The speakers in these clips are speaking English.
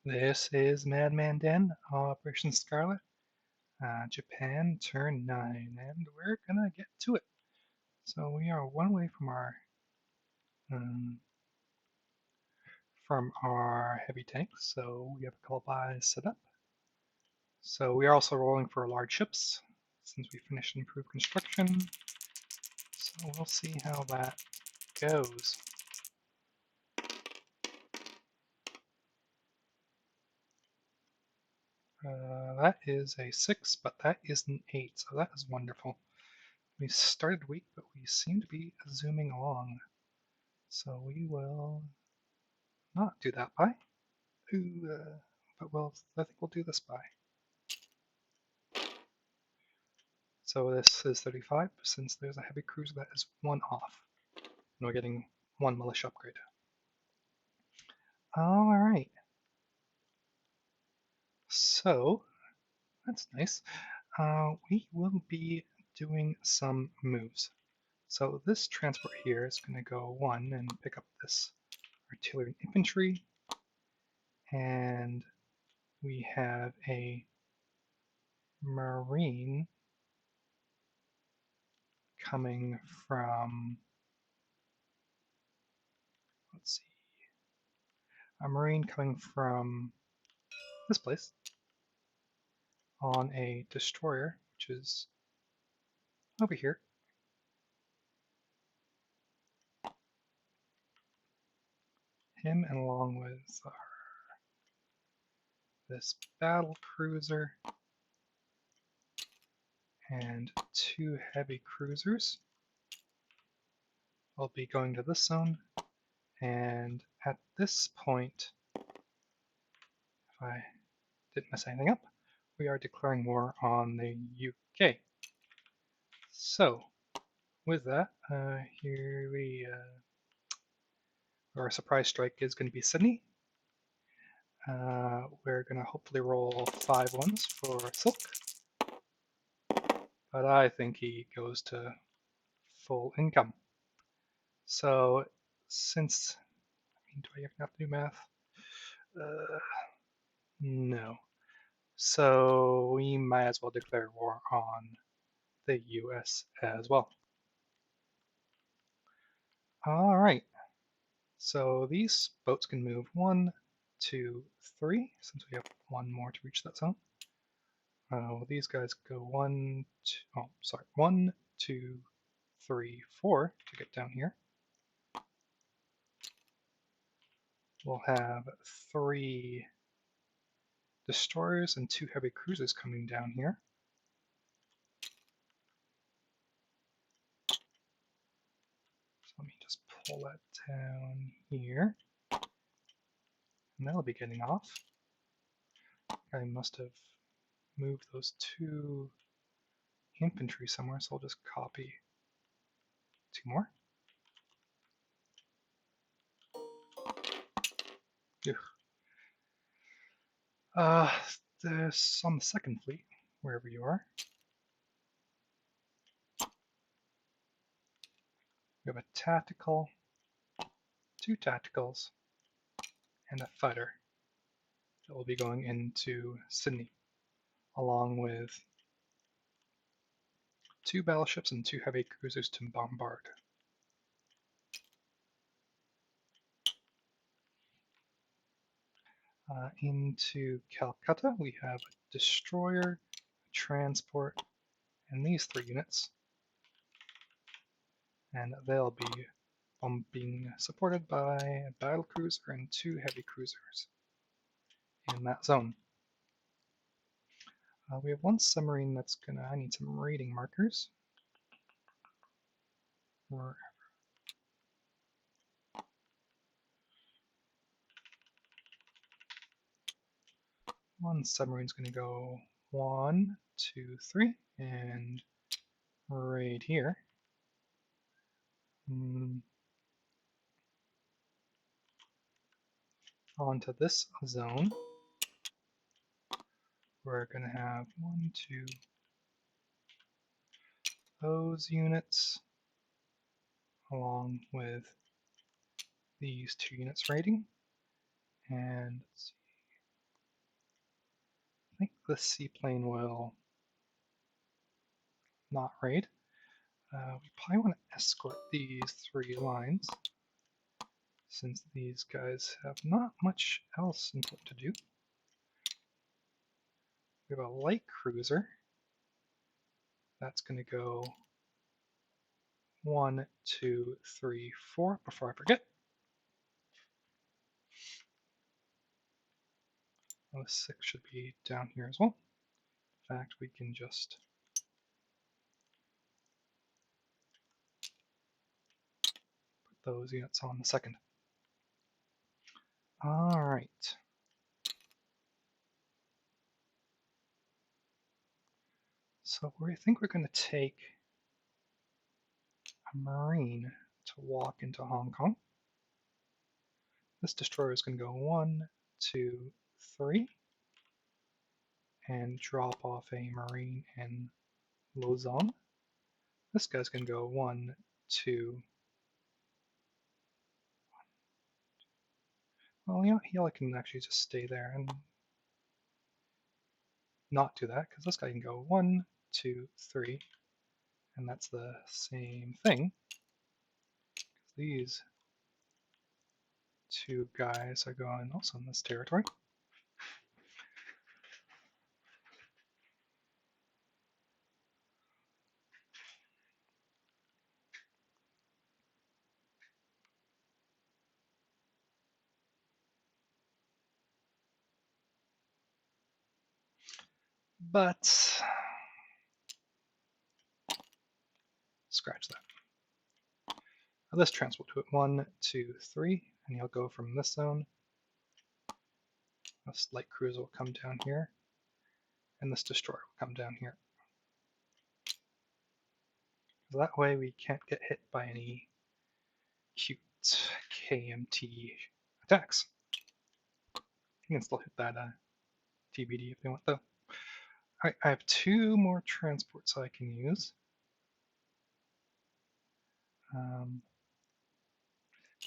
This is Madman Den, Operation Scarlett, Japan, turn 9, and we're gonna get to it. So we are one away um, from our heavy tanks, so we have a couple buys set up. So we are also rolling for large ships, since we finished improved construction. So we'll see how that goes. That is a 6, but that is an 8, so that is wonderful. We started weak, but we seem to be zooming along. So we will not do that buy. But I think we'll do this buy. So this is 35, since there's a heavy cruiser that is 1 off. And we're getting 1 militia upgrade. Alright. So, that's nice. We will be doing some moves. So this transport here is going to go 1 and pick up this artillery and infantry. And we have a marine coming from, let's see, a marine coming from this place on a destroyer, which is over here. Him, and along with this battle cruiser and 2 heavy cruisers will be going to this zone. And at this point, if I didn't mess anything up, we are declaring war on the UK. So, with that, here our surprise strike is going to be Sydney. We're going to hopefully roll 5 ones for Silk, but I think he goes to full income. So, since, do I even have to do math? No. So we might as well declare war on the US as well. Alright, so these boats can move 1, 2, 3, since we have 1 more to reach that zone. These guys go 1, 2, 3, 4 to get down here. We'll have 3 destroyers and 2 heavy cruisers coming down here. So let me just pull that down here. And that'll be getting off. I must have moved those 2 infantry somewhere, so I'll just copy 2 more. There's on the second fleet, wherever you are. We have a tactical, 2 tacticals, and a fighter that will be going into Sydney, along with 2 battleships and 2 heavy cruisers to bombard. Into Calcutta, we have a destroyer, a transport, and these 3 units. And they'll be being supported by a battle cruiser and 2 heavy cruisers in that zone. We have 1 submarine that's I need some rating markers. One submarine's gonna go 1, 2, 3, and right here. Onto this zone. We're gonna have 1, 2 those units, along with these 2 units rating. And let's see, the seaplane will not raid. We probably want to escort these 3 lines, since these guys have not much else important to do. We have a light cruiser. That's going to go 1, 2, 3, 4 before I forget. Oh, the 6 should be down here as well. In fact, we can just put those units on the 2nd. All right. So we think we're going to take a Marine to walk into Hong Kong. This destroyer is going to go 1, 2, 3, and drop off a Marine in Lausanne. This guy's going to go 1, 2. Well, you know, he can actually just stay there and not do that, because this guy can go 1, 2, 3, and that's the same thing. These 2 guys are going also in this territory. But scratch that. This transport to it 1, 2, 3, and he'll go from this zone. This light cruiser will come down here, and this destroyer will come down here. So that way we can't get hit by any cute KMT attacks. You can still hit that TBD if they want, though. Alright, I have 2 more transports I can use. I'm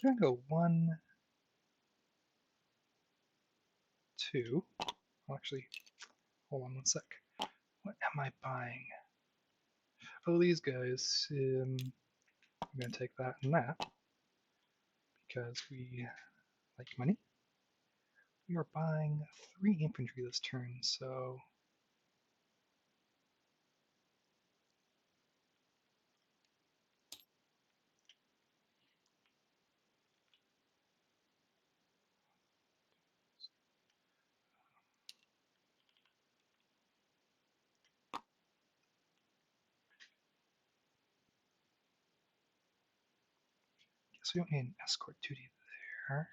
going to go 1, 2. Well, actually, hold on one sec. What am I buying? Oh, these guys. I'm going to take that and that because we like money. We are buying 3 infantry this turn, so guess we don't need an escort duty there.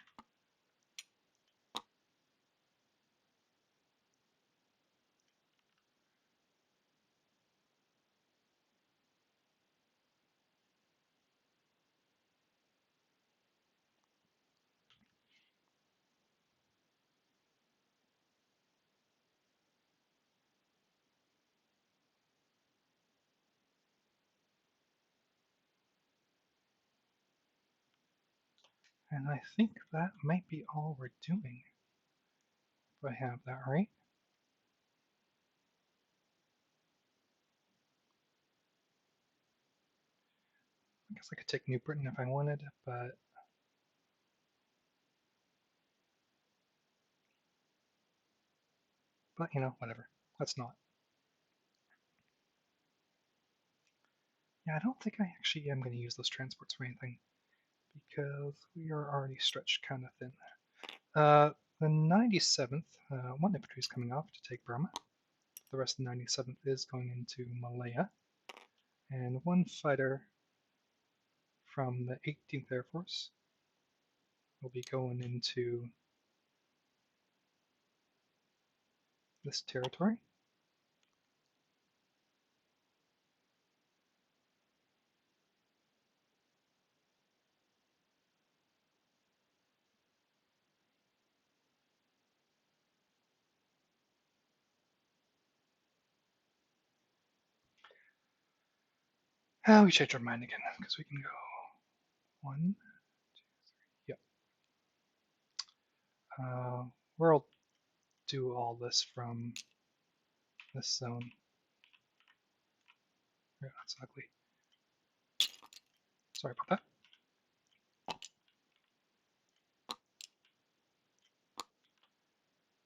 And I think that might be all we're doing. If I have that right. I guess I could take New Britain if I wanted, but you know, whatever. Let's not. Yeah, I don't think I actually am going to use those transports for anything because we are already stretched kind of thin. The 97th, 1 infantry is coming off to take Burma. The rest of the 97th is going into Malaya. And 1 fighter from the 18th Air Force will be going into this territory. We changed our mind again because we can go 1, 2, 3. Yep. We'll do all this from this zone. Yeah, that's ugly. Sorry about that.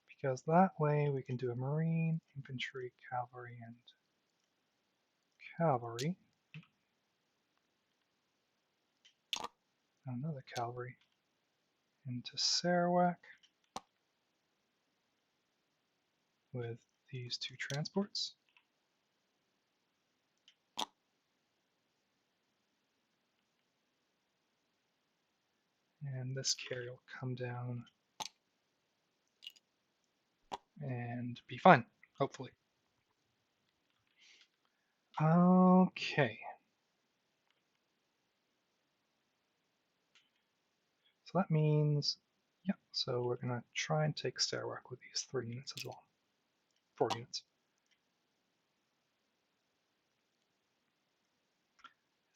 Because that way we can do a marine, infantry, cavalry, and cavalry. Another cavalry into Sarawak with these two transports. And this carrier will come down and be fine, hopefully. Okay. So that means, yeah, so we're going to try and take Sarawak with these 3 units as well. 4 units.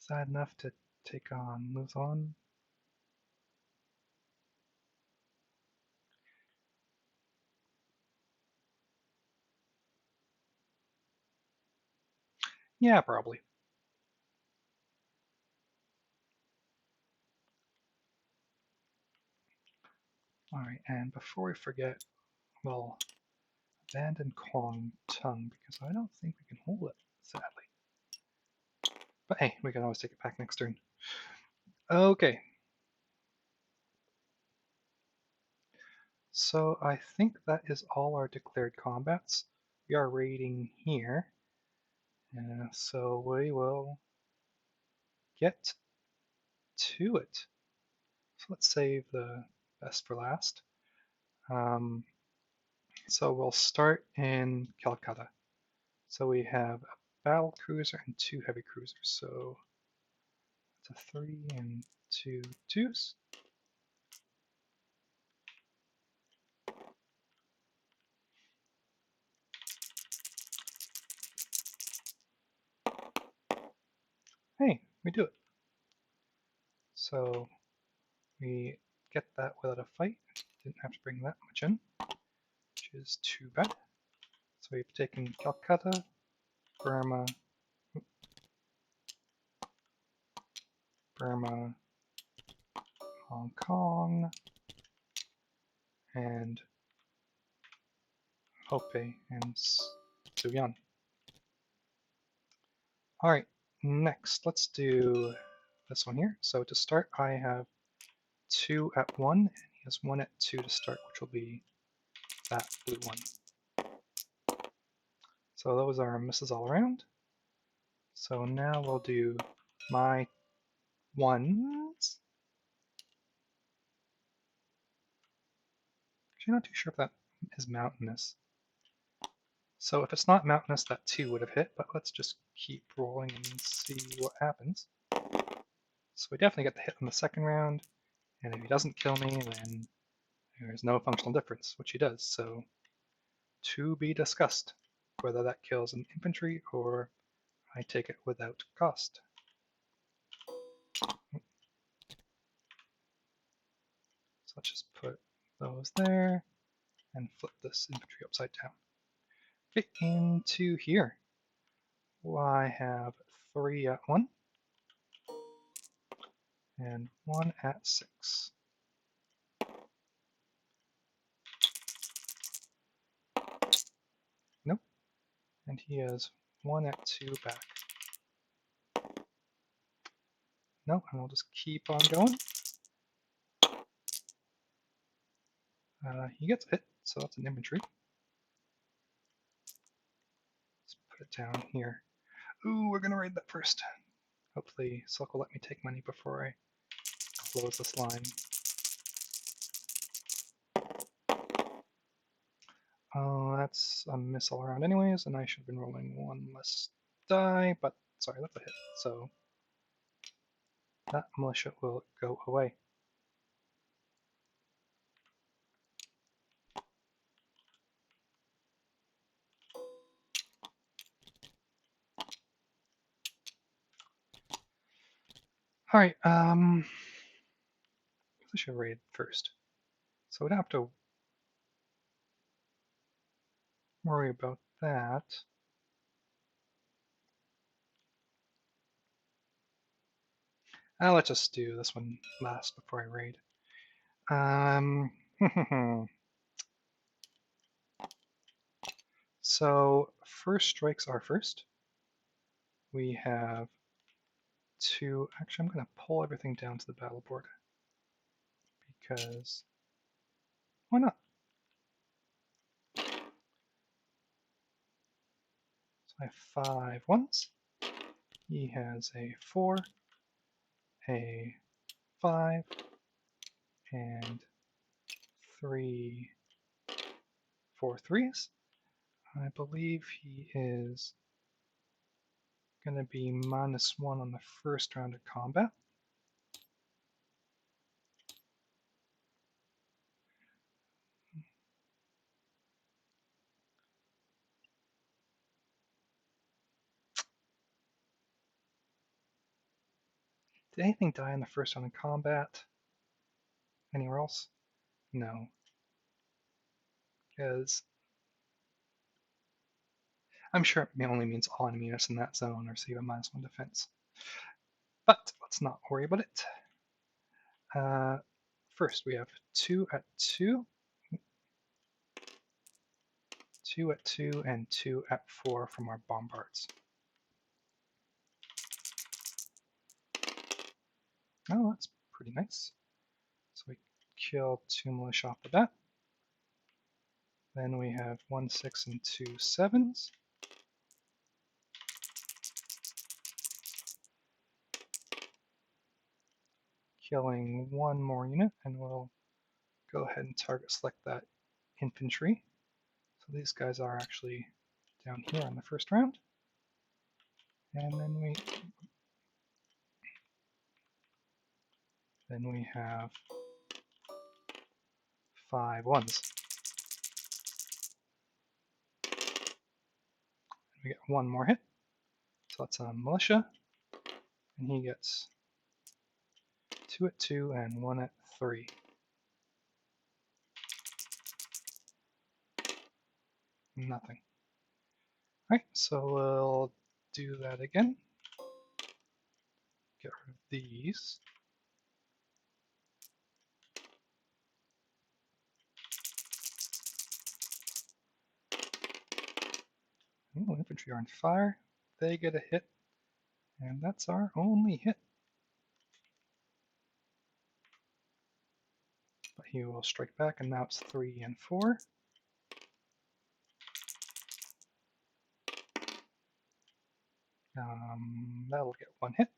Is that enough to take on Luzon? Yeah, probably. Alright, and before we forget, well, abandon Kwong Tung, because I don't think we can hold it, sadly. But hey, we can always take it back next turn. Okay. So I think that is all our declared combats. We are raiding here. So we will get to it. So let's save the best for last. So we'll start in Calcutta. So we have a battle cruiser and 2 heavy cruisers. So it's a 3 and 2 twos. Hey, we do it. So we get that without a fight. Didn't have to bring that much in, which is too bad. So we've taken Calcutta, Burma, Hong Kong, and Hopei and Suyan. Alright, next let's do this one here. So to start, I have 2 at 1, and he has 1 at 2 to start, which will be that blue one. So those are misses all around. So now we'll do my ones. Actually, not too sure if that is mountainous. So if it's not mountainous, that 2 would have hit, but let's just keep rolling and see what happens. So we definitely get the hit on the second round, and if he doesn't kill me, then there's no functional difference, which he does. So to be discussed whether that kills an infantry or I take it without cost. So let's just put those there and flip this infantry upside down. Okay, into here. Well, I have 3 at 1 and 1 at 6. Nope. And he has 1 at 2 back. Nope, and we'll just keep on going. He gets hit, so that's an infantry. Let's put it down here. Ooh, we're gonna raid that first. Hopefully Silk will let me take money before I close this line. That's a miss all around anyways, and I should have been rolling 1 less die, but sorry, that's a hit. So that militia will go away. Alright, I should raid first. So we don't have to worry about that. Let's just do this one last before I raid. So first strikes are first. We have two. Actually, I'm going to pull everything down to the battle board because why not? So I have 5 ones. He has a 4, a 5, and 3 4 threes. I believe he is going to be -1 on the first round of combat. Did anything die in the first round of combat? Anywhere else? No. Because I'm sure it only means all enemy units in that zone receive a -1 defense. But let's not worry about it. First, we have 2 at 2, 2 at 2, and 2 at 4 from our bombards. Oh, that's pretty nice. So we kill 2 militia off the bat. Then we have 1 6 and 2 7s. Killing 1 more unit, and we'll go ahead and target select that infantry. So these guys are actually down here on the first round. And then we have 5 ones. We get 1 more hit. So that's a militia. And he gets 2 at 2 and 1 at 3. Nothing. Alright, so we'll do that again. Get rid of these. Ooh, infantry are on fire. They get a hit. And that's our only hit. But he will strike back, and now it's 3 and 4. That'll get 1 hit.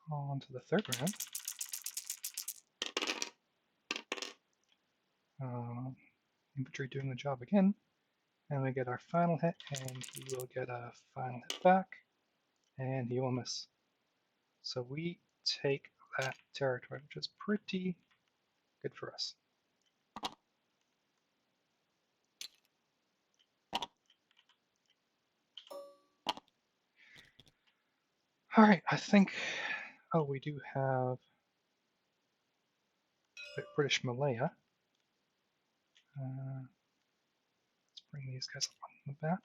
On to the third round. Infantry doing the job again. And we get our final hit, and he will get a final hit back, and he will miss. So we take that territory, which is pretty good for us. All right, I think, oh, we do have the British Malaya. Let's bring these guys up on the map.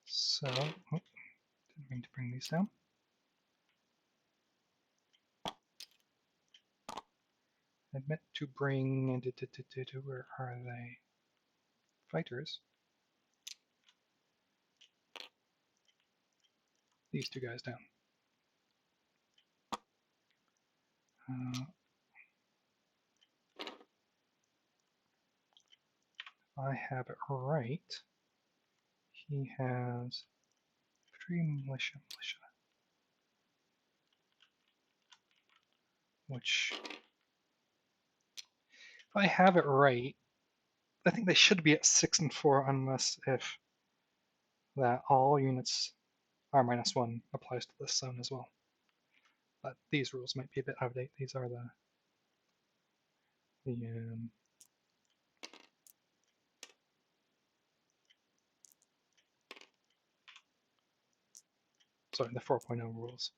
So, oh, didn't mean to bring these down. I meant to bring, where are they? Fighters. These 2 guys down. If I have it right, he has 3 militia, which, if I have it right, I think they should be at 6 and 4 unless if that all units are -1 applies to this zone as well. But these rules might be a bit out of date. These are the sorry, the 4.0 rules.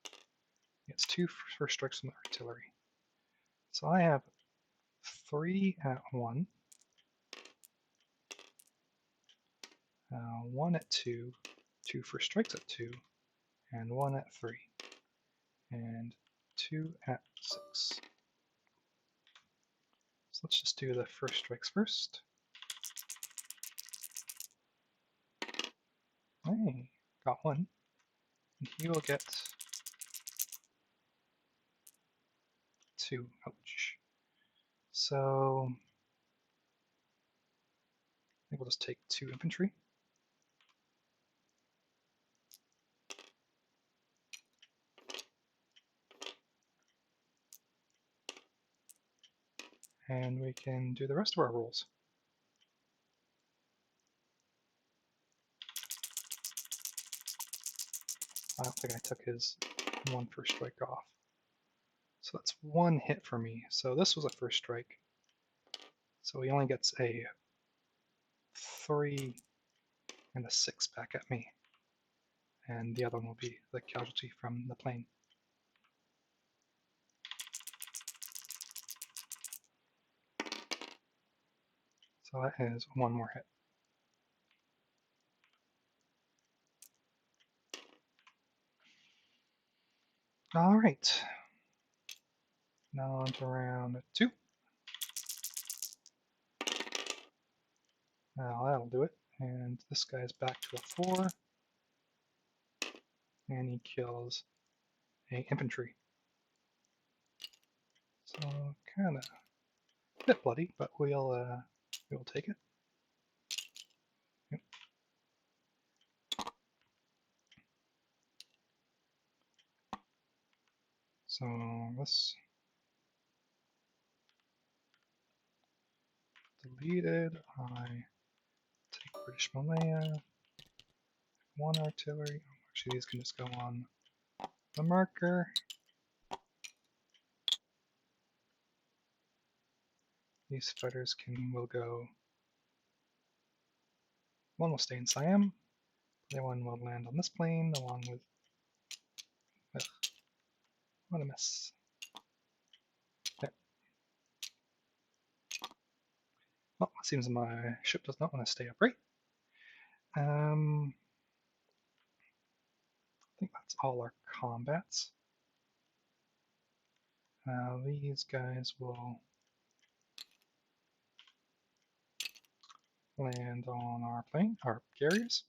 It's 2 first strikes from the artillery. So I have 3 at 1, 1 at 2, 2 first strikes at 2, and 1 at 3, and 2 at 6. So let's just do the first strikes first. Hey, got 1. And he will get 2. Ouch. So I think we'll just take 2 infantry. And we can do the rest of our rolls. I don't think I took his 1 first strike off. So that's 1 hit for me. So this was a first strike. So he only gets a 3 and a 6 back at me. And the other one will be the casualty from the plane. So that is 1 more hit. All right. Now on to round 2. Now that'll do it. And this guy's back to a 4. And he kills a infantry. So kind of a bit bloody, but we'll take it. Yep. So this deleted. I take British Malaya. 1 artillery. Actually, these can just go on the marker. These fighters will go. 1 will stay in Siam. The other one will land on this plane along with. Ugh, what a mess. There. Well, it seems my ship does not want to stay upright. I think that's all our combats. These guys will land on our plane, our carriers.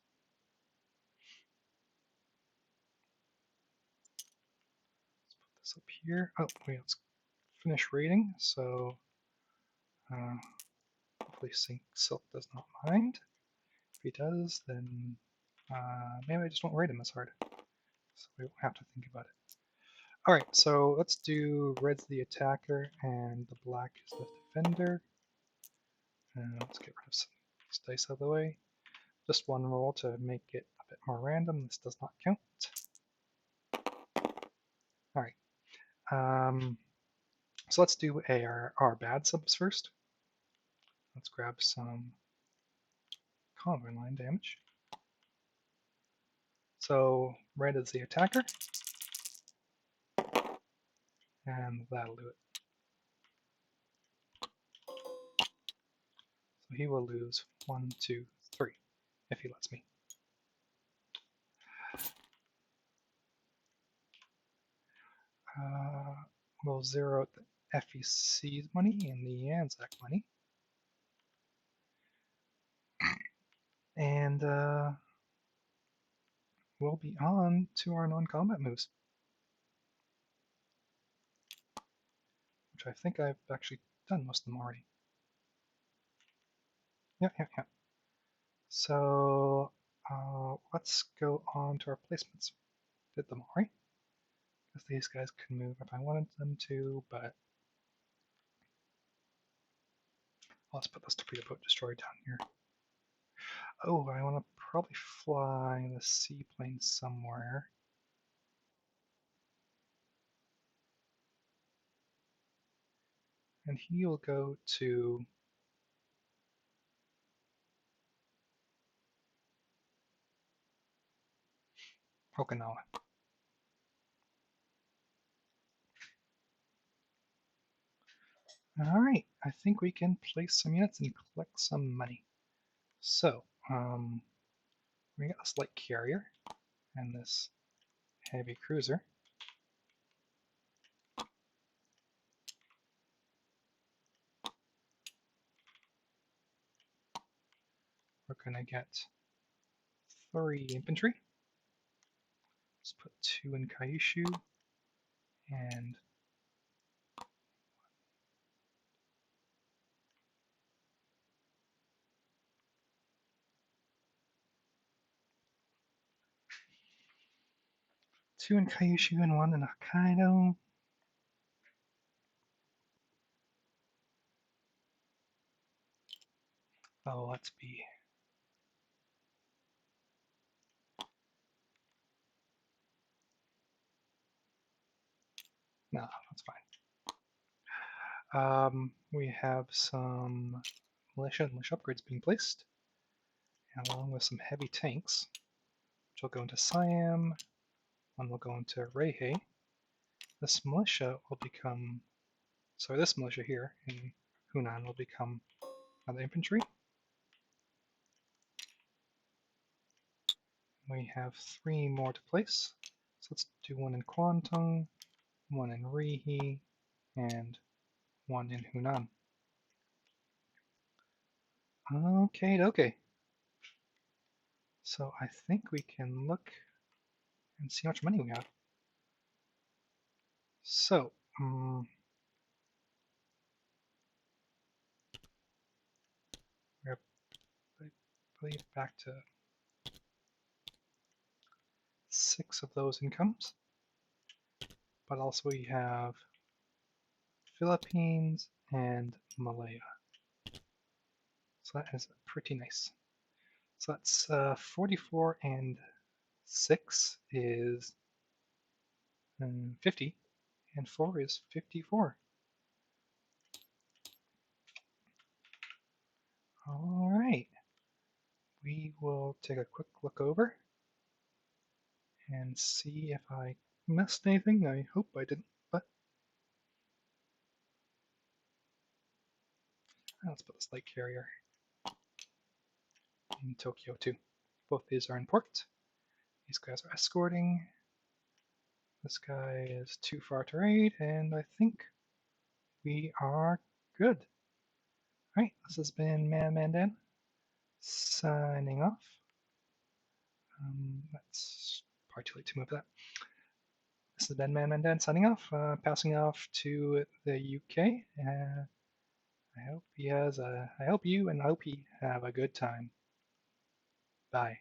Let's put this up here. Oh, wait, let's finish raiding. So hopefully Silk does not mind. If he does, then maybe I just won't raid him as hard. So we won't have to think about it. Alright, so let's do red's the attacker and the black is the defender. And let's get rid of some of these dice out of the way. Just 1 roll to make it a bit more random. This does not count. Alright. So let's do our bad subs first. Let's grab some convoy line damage. So red is the attacker. And that'll do it. So he will lose 1, 2, 3 if he lets me. We'll zero out the FEC money and the Anzac money. And we'll be on to our non-combat moves. Which I think I've actually done most of them already. Yeah. So let's go on to our placements. Did them already. Because these guys could move if I wanted them to, but let's put this torpedo boat destroyer down here. Oh, I want to probably fly the seaplane somewhere. And he will go to Okinawa. All right, I think we can place some units and collect some money. So, we got this light carrier and this heavy cruiser. We're gonna get 3 infantry. Let's put 2 in Kyushu and two in Kyushu and 1 in Hokkaido. Oh, let's be. No, that's fine. We have some militia and militia upgrades being placed, along with some heavy tanks, which will go into Siam. One will go into Reihe. This militia will become. So this militia here in Hunan will become another infantry. We have 3 more to place. So let's do 1 in Kwantung, 1 in Rihe, and 1 in Hunan. Okay. So I think we can look and see how much money we have. So, we're I believe back to 6 of those incomes. But also we have Philippines and Malaya. So that is pretty nice. So that's 44 and 6 is 50, and 4 is 54. All right. We will take a quick look over and see if I missed anything. I hope I didn't, but let's put this light carrier in Tokyo too. Both these are in port. These guys are escorting. This guy is too far to raid, and I think we are good. Alright, this has been Man Mandan signing off. That's probably too late to move that. This has been Man Mandan signing off, passing off to the UK. I hope he has I hope you and I hope he have a good time. Bye.